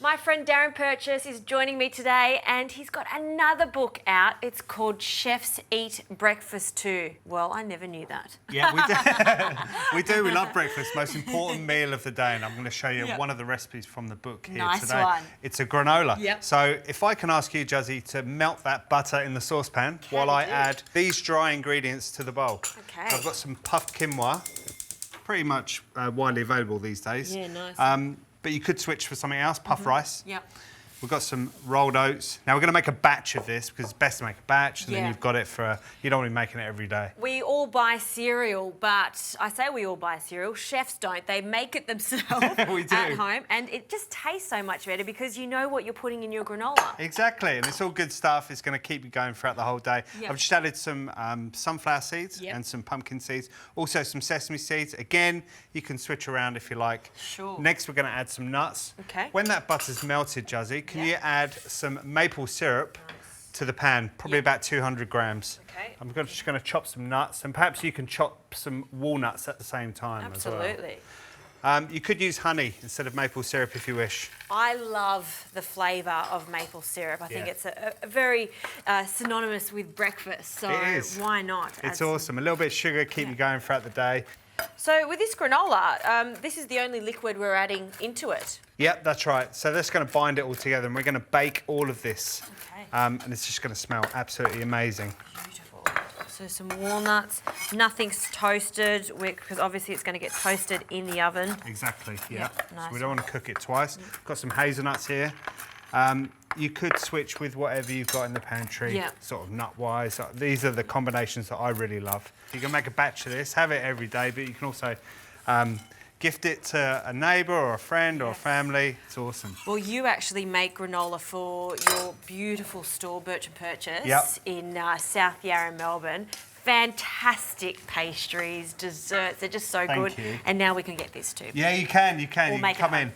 My friend Darren Purchase is joining me today and he's got another book out. It's called Chefs Eat Breakfast Too. Well, I never knew that. Yeah, we do. We do. We love breakfast. Most important meal of the day. And I'm going to show you one of the recipes from the book here today. Nice one. It's a granola. Yep. So if I can ask you, Juzzy, to melt that butter in the saucepan while I add these dry ingredients to the bowl. Okay. I've got some puffed quinoa, pretty much widely available these days. Yeah, nice. But you could switch for something else, puff rice. Yep. We've got some rolled oats. Now, we're going to make a batch of this because it's best to make a batch and then you've got it for... You don't want to be making it every day. We all buy cereal, but I say we all buy cereal. Chefs don't. They make it themselves We do. at home, and it just tastes so much better because you know what you're putting in your granola. Exactly, and it's all good stuff. It's going to keep you going throughout the whole day. Yep. I've just added some sunflower seeds and some pumpkin seeds. Also some sesame seeds. Again, you can switch around if you like. Sure. Next, we're going to add some nuts. Okay. When that butter's melted, Juzzy, can you add some maple syrup to the pan? Probably about 200 grams. Okay. I'm just going to chop some nuts, and perhaps you can chop some walnuts at the same time Absolutely. as well. You could use honey instead of maple syrup if you wish. I love the flavour of maple syrup. I think it's a very synonymous with breakfast, so It is. why not? It's awesome. A little bit of sugar, keep you going throughout the day. So with this granola, this is the only liquid we're adding into it. Yep, that's right. So that's going to bind it all together, and we're going to bake all of this. Okay. And it's just going to smell absolutely amazing. Beautiful. So some walnuts. Nothing's toasted because obviously it's going to get toasted in the oven. Exactly, yeah. Nice. So we don't want to cook it twice. Got some hazelnuts here. You could switch with whatever you've got in the pantry, sort of nut-wise. These are the combinations that I really love. You can make a batch of this, have it every day, but you can also gift it to a neighbour or a friend or a family. It's awesome. Well, you actually make granola for your beautiful store, Birch & Purchase, in South Yarra, Melbourne. Fantastic pastries, desserts, they're just so good. You. And now we can get this too. Yeah, you can. You We'll can come in.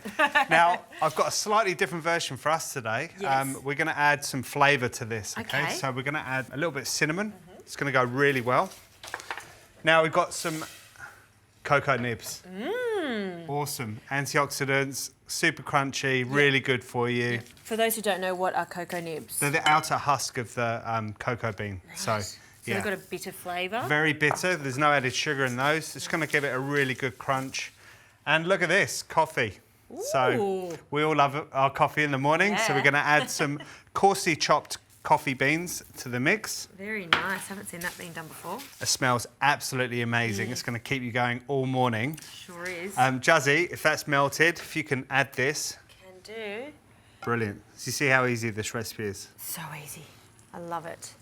Now, I've got a slightly different version for us today. Yes. We're going to add some flavour to this, okay? So we're going to add a little bit of cinnamon. It's going to go really well. Now, we've got some cocoa nibs. Awesome. Antioxidants, super crunchy, really good for you. For those who don't know, what are cocoa nibs? They're the outer husk of the cocoa bean. Right. So they've got a bitter flavour. Very bitter. There's no added sugar in those. It's going to give it a really good crunch. And look at this, coffee. Ooh. So we all love our coffee in the morning. So we're going to add some coarsely chopped coffee beans to the mix. Very nice. Haven't seen that being done before. It smells absolutely amazing. It's going to keep you going all morning. Sure is. Juzzy, if that's melted, if you can add this. Can do. Brilliant. So you see how easy this recipe is? So easy. I love it.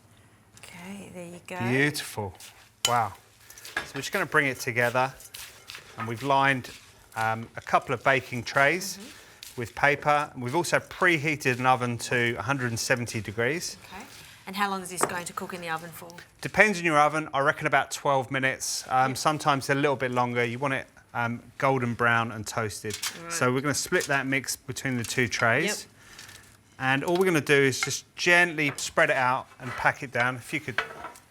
Okay, there you go. Beautiful. Wow. So we're just going to bring it together, and we've lined a couple of baking trays with paper. And we've also preheated an oven to 170 degrees. Okay. And how long is this going to cook in the oven for? Depends on your oven. I reckon about 12 minutes. Sometimes a little bit longer. You want it golden brown and toasted. Right. So we're going to split that mix between the two trays. And all we're going to do is just gently spread it out and pack it down. If you could...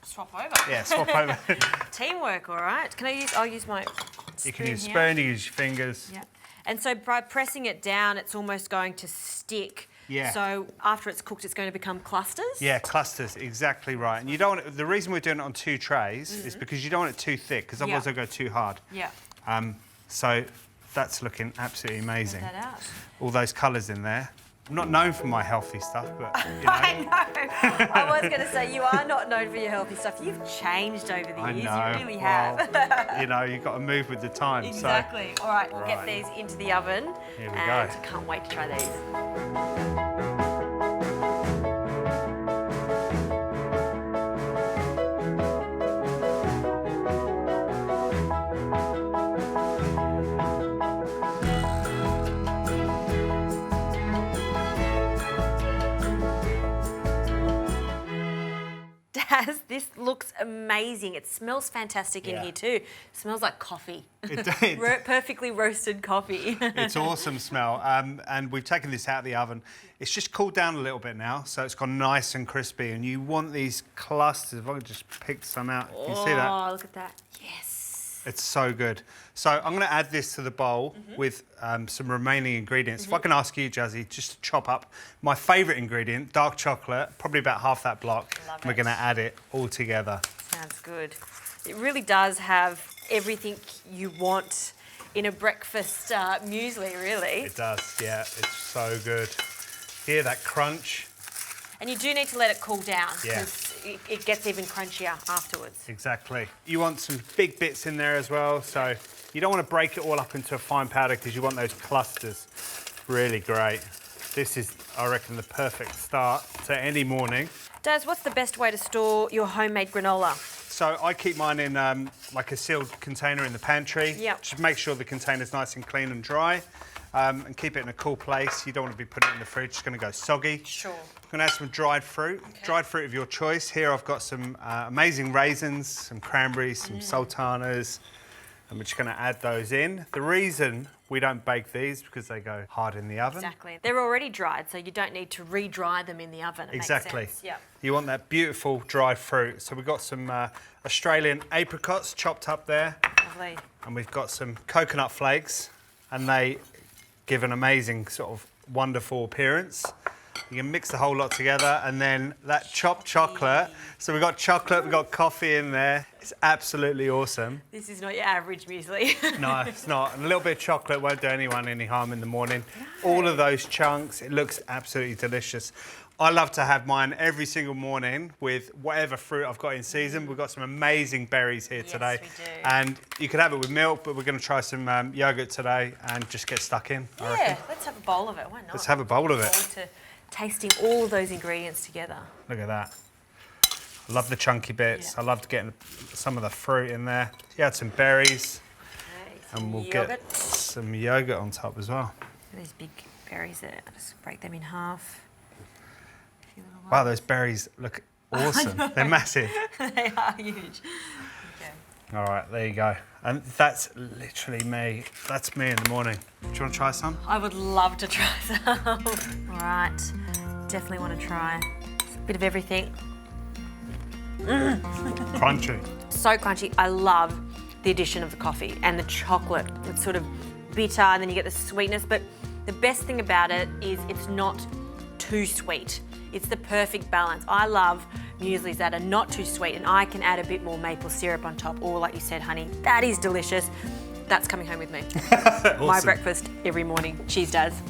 Swap over. Yeah, swap over. Teamwork, all right. Can I use... I'll use my spoon. You can use a spoon, you can use your fingers. Yeah. And so by pressing it down, it's almost going to stick. Yeah. So after it's cooked, it's going to become clusters? Yeah, clusters, exactly right. And you don't want it, the reason we're doing it on two trays is because you don't want it too thick, because otherwise it'll go too hard. Yeah. So that's looking absolutely amazing. Check that out. All those colours in there. I'm not known for my healthy stuff, but you know. I know. I was going to say, you are not known for your healthy stuff. You've changed over the years. I know. You really have. Well, you know, you've got to move with the times. Exactly. So. All right, we'll get these into the oven. Here we and go. I can't wait to try these. Daz, this looks amazing. It smells fantastic in here too. It smells like coffee. It did. Perfectly roasted coffee. It's awesome smell. And we've taken this out of the oven. It's just cooled down a little bit now, so it's gone nice and crispy. And you want these clusters. If I could just pick some out, you can see that. Oh, look at that. Yes. It's so good. So I'm going to add this to the bowl with some remaining ingredients. If I can ask you, Jazzy, just to chop up my favourite ingredient, dark chocolate, probably about half that block. Love We're going to add it all together. Sounds good. It really does have everything you want in a breakfast muesli, really. It does, yeah. It's so good. Hear that crunch? And you do need to let it cool down Yeah. because it gets even crunchier afterwards. Exactly. You want some big bits in there as well, so you don't want to break it all up into a fine powder because you want those clusters. Really great. This is, I reckon, the perfect start to any morning. Daz, what's the best way to store your homemade granola? So I keep mine in like a sealed container in the pantry. Yep. Just make sure the container's nice and clean and dry. And keep it in a cool place. You don't want to be putting it in the fridge, it's going to go soggy. Sure. I'm going to add some dried fruit, dried fruit of your choice. Here I've got some amazing raisins, some cranberries, some sultanas, and we're just going to add those in. The reason we don't bake these is because they go hard in the oven. Exactly. They're already dried, so you don't need to re-dry them in the oven. It Exactly. makes sense. Yep. You want that beautiful dried fruit. So we've got some Australian apricots chopped up there. Lovely. And we've got some coconut flakes, and they give an amazing sort of wonderful appearance. You can mix the whole lot together, and then that chopped chocolate. So we've got chocolate, we've got coffee in there. It's absolutely awesome. This is not your average muesli. No, it's not. And a little bit of chocolate won't do anyone any harm in the morning. All of those chunks, it looks absolutely delicious. I love to have mine every single morning with whatever fruit I've got in season. We've got some amazing berries here today. Yes, we do. And you could have it with milk, but we're going to try some yogurt today and just get stuck in, I reckon. Yeah, let's have a bowl of it. Why not? Let's have a bowl of it. To tasting all of those ingredients together. Look at that. I love the chunky bits. Yeah. I loved getting some of the fruit in there. You add some berries, Okay, and we'll yogurt. get some yogurt on top as well. These big berries there. Just break them in half. A few little Wow, those berries look awesome. They're massive. They are huge. Okay. All right, there you go. And that's literally me. That's me in the morning. Do you want to try some? I would love to try some. All right, definitely want to try a bit of everything. Crunchy. So crunchy. I love the addition of the coffee and the chocolate. It's sort of bitter, and then you get the sweetness. But the best thing about it is it's not too sweet. It's the perfect balance. I love mueslis that are not too sweet, and I can add a bit more maple syrup on top, or like you said, honey. That is delicious. That's coming home with me. Awesome. My breakfast every morning. Cheers, Daz.